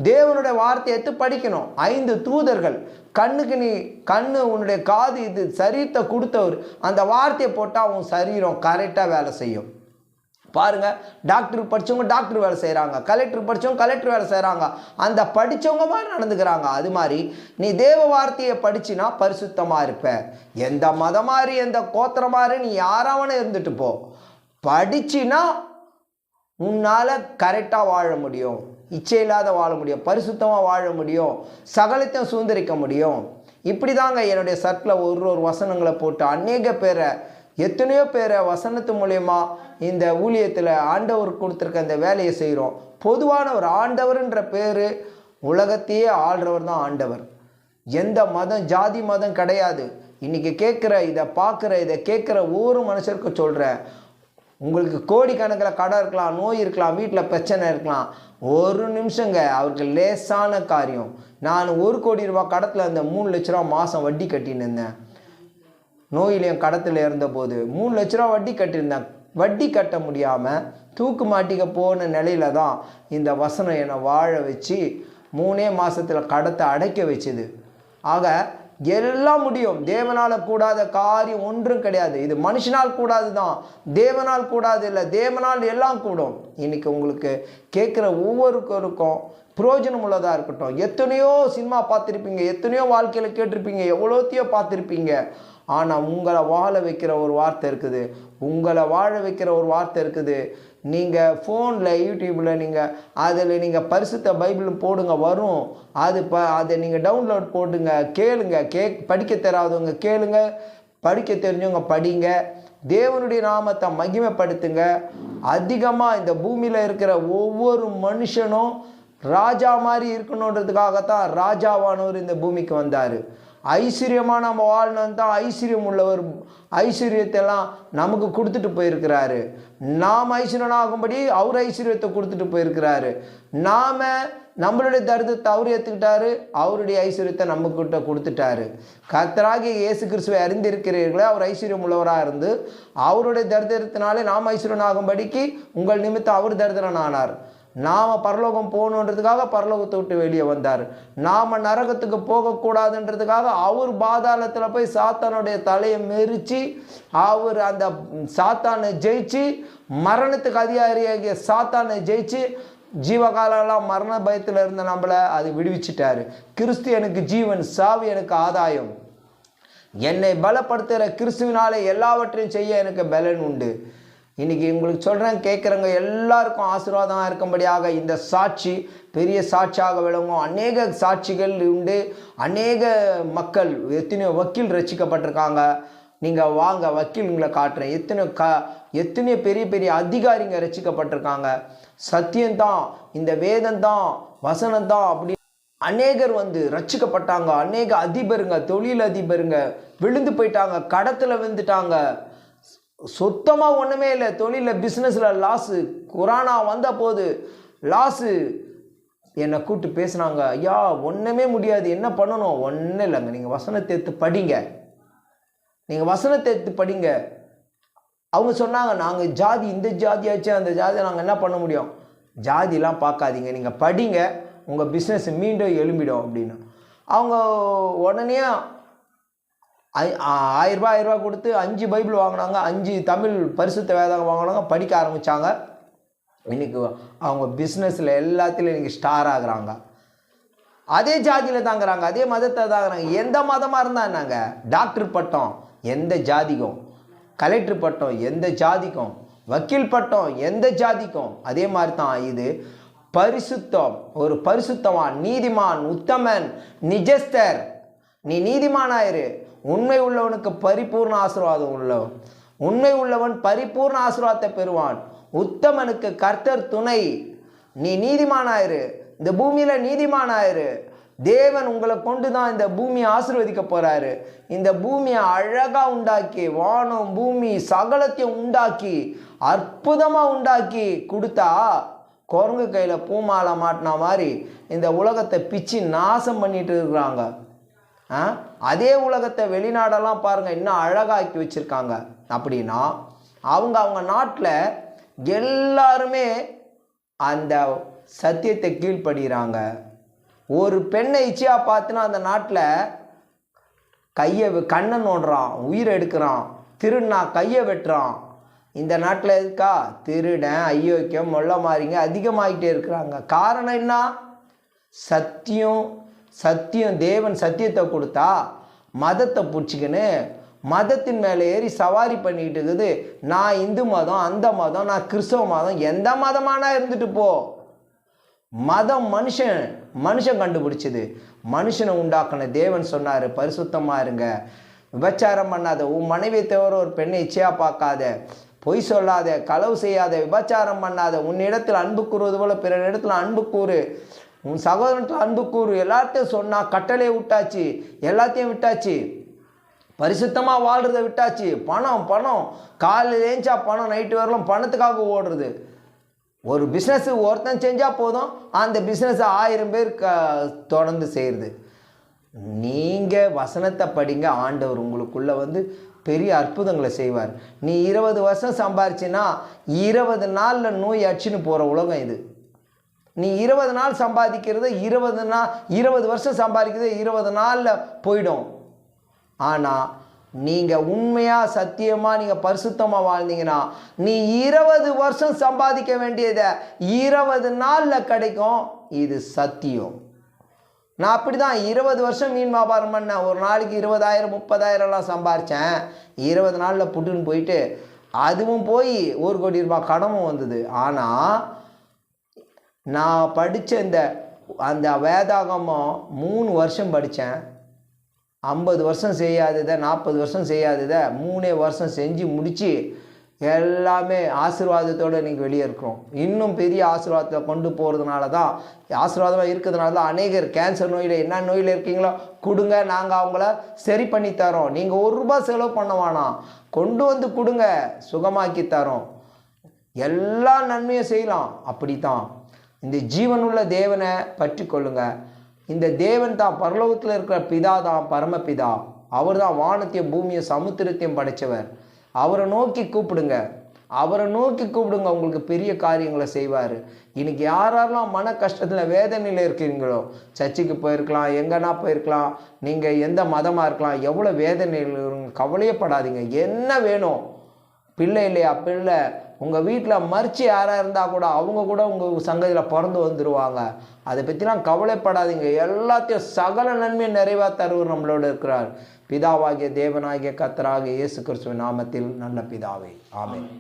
தேவனுடைய வார்த்தையை எடுத்து படிக்கணும். 5 தூதர்கள். கண்ணுக்கு நீ கண்ணு, உன்னுடைய காது, இது சரீரத்தை கொடுத்தவர். அந்த வார்த்தையை போட்டால் உன் சரீரம் கரெக்டாக வேலை செய்யும். பாருங்கள், டாக்டருக்கு படித்தவங்க டாக்டர் வேலை செய்கிறாங்க, கலெக்டருக்கு படித்தவங்க கலெக்டர் வேலை செய்கிறாங்க. அந்த படித்தவங்க மாதிரி நடந்துக்கிறாங்க. அது மாதிரி நீ தேவ வார்த்தையை படிச்சினா பரிசுத்தமாக இருப்ப. எந்த மதம் மாதிரி, எந்த கோத்திரம் மாதிரி, நீ யாராவனே இருந்துட்டு போ. படிச்சினா உன்னால் கரெக்டாக வாழ முடியும், இச்சையில்லாத வாழ முடியும், பரிசுத்தமாக வாழ முடியும், சகலத்தையும் சுதந்திரிக்க முடியும். இப்படி தாங்க என்னுடைய சர்க்கில் ஒரு வசனங்களை போட்டு அநேக பேரை, எத்தனையோ பேரை வசனத்து மூலயமா இந்த ஊழியத்தில் ஆண்டவர் கொடுத்துருக்க இந்த வேலையை செய்கிறோம். பொதுவான ஒரு ஆண்டவர்ன்ற பேர், உலகத்தையே ஆள்றவர் தான் ஆண்டவர். எந்த மதம், ஜாதி மதம் கிடையாது. இன்றைக்கி இதை பார்க்குற இதை கேட்குற ஒவ்வொரு மனுஷருக்கும் சொல்கிறேன், உங்களுக்கு கோடிக்கணக்கில் கடை இருக்கலாம், நோய் இருக்கலாம், வீட்டில் பிரச்சனை இருக்கலாம். ஒரு நிமிஷங்க, அவருக்கு லேசான காரியம். நான் 1 கோடி ரூபாய் கடத்தில் இருந்த 3 லட்ச ரூபா மாதம் வட்டி கட்டின்னு இருந்தேன். நோயிலையும் கடத்தில் இருந்தபோது 3 லட்ச ரூபா வட்டி கட்டியிருந்தேன். வட்டி கட்ட முடியாமல் தூக்கு மாட்டிக்க போன நிலையில தான் இந்த வசனம் என்னை வாழ வச்சு 3 மாதத்தில் கடத்தை அடைக்க வச்சுது. ஆக எல்லாம் முடியும். தேவனால் கூடாத காரியம் ஒன்றும் கிடையாது. இது மனுஷனால் கூடாது தான், தேவனால் கூடாது இல்லை, தேவனால் எல்லாம் கூடும். இன்னைக்கு உங்களுக்கு கேட்குற ஒவ்வொருத்தருக்கும் பிரயோஜனம் உள்ளதாக இருக்கட்டும். எத்தனையோ சினிமா பார்த்துருப்பீங்க, எத்தனையோ வாழ்க்கையில் கேட்டிருப்பீங்க, எவ்வளோத்தையோ பார்த்துருப்பீங்க. ஆனால் உங்களை வாழ வைக்கிற ஒரு வார்த்தை இருக்குது, உங்களை வாழ வைக்கிற ஒரு வார்த்தை இருக்குது. நீங்கள் ஃபோனில் யூடியூப்பில் நீங்கள் பரிசுத்த பைபிள் போடுங்க, வரும். அதை நீங்கள் டவுன்லோட் போடுங்க, கேளுங்க. படிக்க தெரியாதவங்க கேளுங்க, படிக்க தெரிஞ்சவங்க படிங்க. தேவனுடைய நாமத்தை மகிமைப்படுத்துங்க. அதிகமாக இந்த பூமியில் இருக்கிற ஒவ்வொரு மனுஷனும் ராஜா மாதிரி இருக்கணுன்றதுக்காகத்தான் ராஜாவானவர் இந்த பூமிக்கு வந்தார். ஐஸ்வர்யமாக நம்ம வாழணும் தான் ஐஸ்வர்யம் உள்ளவர் ஐஸ்வர்யத்தெல்லாம் நமக்கு கொடுத்துட்டு போயிருக்கிறாரு. நாம் ஐஸ்வர்யனாகும்படி அவர் ஐஸ்வர்யத்தை கொடுத்துட்டு போயிருக்கிறாரு. நாம் நம்மளுடைய தரித்திரத்தை அவர் ஏற்றுக்கிட்டாரு, அவருடைய ஐஸ்வர்யத்தை நம்மக்கிட்ட கொடுத்துட்டாரு. கர்த்தராகிய இயேசு கிறிஸ்துவை அறிந்திருக்கிறீர்களே, அவர் ஐஸ்வர்யம் உள்ளவராக இருந்து அவருடைய தரித்திரத்தினாலே நாம் ஐஸ்வர்யனாகும்படிக்கு உங்கள் நிமித்தம் அவர் தரித்திரன் ஆனார். நாம் பரலோகம் போகணுன்றதுக்காக பரலோகத்தை விட்டு வெளியே வந்தார். நாம் நரகத்துக்கு போகக்கூடாதுன்றதுக்காக அவர் பாதாளத்தில் போய் சாத்தானுடைய தலையை மெரித்து அவர் அந்த சாத்தானை ஜெயிச்சு, மரணத்துக்கு அதிகாரியாகிய சாத்தானை ஜெயிச்சு, ஜீவகாலெல்லாம் மரண பயத்தில் இருந்த நம்மளை அது விடுவிச்சிட்டாரு. கிறிஸ்து எனக்கு ஜீவன், சாவு எனக்கு ஆதாயம். என்னை பலப்படுத்துகிற கிறிஸ்துவினாலே எல்லாவற்றையும் செய்ய எனக்கு பலன் உண்டு. இன்றைக்கி உங்களுக்கு சொல்கிறேன், கேட்குறவங்க எல்லாருக்கும் ஆசீர்வாதமாக இருக்கும்படியாக இந்த சாட்சி பெரிய சாட்சியாக விளங்கும். அநேக சாட்சிகள் உண்டு, அநேக மக்கள், எத்தனையோ வக்கீல் ரட்சிக்கப்பட்டிருக்காங்க. நீங்கள் வாங்க, வக்கீல்களை காட்டுறேன். எத்தனையோ பெரிய பெரிய அதிகாரிங்க ரட்சிக்கப்பட்டிருக்காங்க. சத்தியம்தான், இந்த வேதம்தான், வசனம்தான் அப்படி அநேகர் ரட்சிக்கப்பட்டாங்க. அநேக அதிபருங்க, தொழில் அதிபருங்க விழுந்து போயிட்டாங்க, கடத்தில் விழுந்துட்டாங்க. சுத்தமாக ஒன்றுமே இல்லை, தொழிலில் பிஸ்னஸில் லாஸு. கொரோனா வந்த போது லாஸு. என்னை கூப்பிட்டு பேசுனாங்க, ஐயா ஒன்றுமே முடியாது, என்ன பண்ணணும்? ஒன்றும் இல்லைங்க, நீங்கள் வசனத்தை எடுத்து படிங்க, நீங்கள் வசனத்தை எடுத்து படிங்க. அவங்க சொன்னாங்க, நாங்கள் ஜாதி, இந்த ஜாதியாச்சு அந்த ஜாதியை நாங்கள் என்ன பண்ண முடியும்? ஜாதிலாம் பார்க்காதீங்க, நீங்கள் படிங்க, உங்கள் பிஸ்னஸ் மீண்டும் எழும்பிடும் அப்படின்னு. அவங்க உடனே 1000 ரூபா கொடுத்து 5 பைபிள் வாங்கினாங்க, 5 தமிழ் பரிசுத்த வேதம் வாங்கினாங்க, படிக்க ஆரம்பித்தாங்க. இன்றைக்கி அவங்க பிஸ்னஸில் எல்லாத்துலேயும் இன்றைக்கி ஸ்டார் ஆகுறாங்க. அதே ஜாதியில் தாங்கிறாங்க, அதே மதத்தை தாங்கிறாங்க. எந்த மதமாக இருந்தால் என்னங்க? டாக்டர் பட்டம் எந்த ஜாதிக்கும், கலெக்டர் பட்டம் எந்த ஜாதிக்கும், வக்கீல் பட்டம் எந்த ஜாதிக்கும். அதே மாதிரி தான் இது பரிசுத்தம். ஒரு பரிசுத்தவான், நீதிமான், உத்தமன், நிஜஸ்தர். நீ நீதிமானாயிரு. உண்மை உள்ளவனுக்கு பரிபூர்ண ஆசீர்வாதம் உள்ளவன். உண்மை உள்ளவன் பரிபூர்ண ஆசீர்வாதத்தை பெறுவான். உத்தமனுக்கு கர்த்தர் துணை. நீ நீதிமானாயிரு, இந்த பூமியில் நீதிமானாயிரு. தேவன் உங்களை கொண்டு தான் இந்த பூமியை ஆசீர்வதிக்க போகிறாரு. இந்த பூமியை அழகாக உண்டாக்கி, வானம் பூமி சகலத்தையும் உண்டாக்கி, அற்புதமாக உண்டாக்கி கொடுத்தா, குரங்கு கையில் பூமாலை மாட்டின மாதிரி இந்த உலகத்தை பிச்சு நாசம் பண்ணிட்டு இருக்கிறாங்க. அதே உலகத்தை வெளிநாடெல்லாம் பாருங்கள், இன்னும் அழகாக்கி வச்சுருக்காங்க. அப்படின்னா அவங்க நாட்டில் எல்லாருமே அந்த சத்தியத்தை கீழ்ப்படுகிறாங்க. ஒரு பெண்ணை இச்சையாக பார்த்துன்னா அந்த நாட்டில் கண்ணை நோண்டுறான், உயிரை எடுக்கிறான், திருடுனா கையை வெட்டுறான். இந்த நாட்டில் இருக்கா? திருடன், ஐயோக்கியம், மொள்ள மாறிங்க அதிகமாகிட்டே இருக்கிறாங்க. காரணம் என்ன? சத்தியம். தேவன் சத்தியத்தை கொடுத்தா மதத்தை பிடிச்சிக்கின்னு மதத்தின் மேலே ஏறி சவாரி பண்ணிக்கிட்டு இருக்குது. நான் இந்து மதம், அந்த மதம், நான் கிறிஸ்தவ மதம், எந்த மதமானா இருந்துட்டு போ. மதம் மனுஷன் கண்டுபிடிச்சது. மனுஷனை உண்டாக்குன தேவன் சொன்னார், பரிசுத்தமாக இருங்க, விபச்சாரம் பண்ணாத, உன் மனைவியை தவிர ஒரு பெண்ணை இச்சையாக பார்க்காத, பொய் சொல்லாத, களவு செய்யாத, விபச்சாரம் பண்ணாத, உன்னிடத்தில் அன்பு கூறுவது போல பிற இடத்துல அன்பு கூறு, உன் சகோதரத்தில் அன்பு கூறு. எல்லாத்தையும் சொன்னால் கட்டளையை விட்டாச்சு, எல்லாத்தையும் விட்டாச்சு, பரிசுத்தமாக வாழ்கிறத விட்டாச்சு. பணம் காலையில் ஏஞ்சா பணம், நைட்டு வரலாம் பணத்துக்காக ஓடுறது. ஒரு பிஸ்னஸ் ஒருத்தன் செஞ்சால் போதும், அந்த பிஸ்னஸை 1000 பேர் தொடர்ந்து செய்கிறது. நீங்கள் வசனத்தை படிங்க, ஆண்டவர் உங்களுக்குள்ளே பெரிய அற்புதங்களை செய்வார். நீ 20 வருஷம் சம்பாரிச்சின்னா 20 நாளில் நோய் அடிச்சுன்னு போகிற உலகம் இது. நீ 20 நாள் சம்பாதிக்கிறது 20 வருஷம் சம்பாதிக்கிறது 20 நாளில் போயிடும். ஆனால் நீங்கள் உண்மையாக சத்தியமாக நீங்கள் பரிசுத்தமாக வாழ்ந்தீங்கன்னா நீ 20 வருஷம் சம்பாதிக்க வேண்டியதை 20 நாளில் கிடைக்கும். இது சத்தியம். நான் அப்படி தான் 20 வருஷம் மீன் வியாபாரம் பண்ணேன். ஒரு நாளைக்கு 20,000 30,000லாம் சம்பாரித்தேன். 20 நாளில் புட்டுன்னு போயிட்டு அதுவும் போய் 1 கோடி ரூபாய் கடமும் வந்தது. ஆனால் நான் படித்த அந்த வேதாகமம் 3 வருஷம் படித்தேன். 50 வருஷம் செய்யாததை 40 வருஷம் செய்யாததை 3 வருஷம் செஞ்சு முடித்து எல்லாமே ஆசீர்வாதத்தோடு இன்றைக்கி வெளியே இருக்கிறோம். இன்னும் பெரிய ஆசீர்வாதத்தில் கொண்டு போகிறதுனால தான், ஆசீர்வாதமாக இருக்கிறதுனால தான் அநேகர் கேன்சர் நோயில் என்ன நோயில் இருக்கீங்களோ கொடுங்க, நாங்கள் அவங்கள சரி பண்ணி தரோம். நீங்கள் 1 ரூபா செலவு பண்ண வேணாம், கொண்டு வந்து கொடுங்க, சுகமாக்கி தரோம். எல்லா நன்மையும் செய்யலாம். அப்படி தான் இந்த ஜீவனுள்ள தேவனை பற்றி கொள்ளுங்க. இந்த தேவன் தான் பரலோகத்தில் இருக்கிற பிதா தான் பரமபிதா. அவர் தான் வானத்தையும் பூமியும் சமுத்திரத்தையும் படைத்தவர். அவரை நோக்கி கூப்பிடுங்க, அவரை நோக்கி கூப்பிடுங்க, உங்களுக்கு பெரிய காரியங்களை செய்வார். இன்றைக்கி யாரெல்லாம் மன கஷ்டத்தில் வேதனையில் இருக்கிறீங்களோ, சர்ச்சுக்கு போயிருக்கலாம், எங்கன்னா போயிருக்கலாம், நீங்கள் எந்த மதமாக இருக்கலாம், எவ்வளோ வேதனையில் கவலையப்படாதீங்க. என்ன வேணும்? பிள்ளை இல்லையா? பிள்ளை உங்கள் வீட்டில் மறித்து யாராக இருந்தால் கூட அவங்க கூட உங்கள் சங்கதியில் பிறந்து வந்துடுவாங்க. அதை பற்றிலாம் கவலைப்படாதீங்க. எல்லாத்தையும் சகல நன்மையை நிறைவாக தருவர் நம்மளோட இருக்கிறார். பிதாவாகிய தேவனாகிய கர்த்தராகிய இயேசு கிறிஸ்துவின் நாமத்தில் நல்ல பிதாவே, ஆமென்.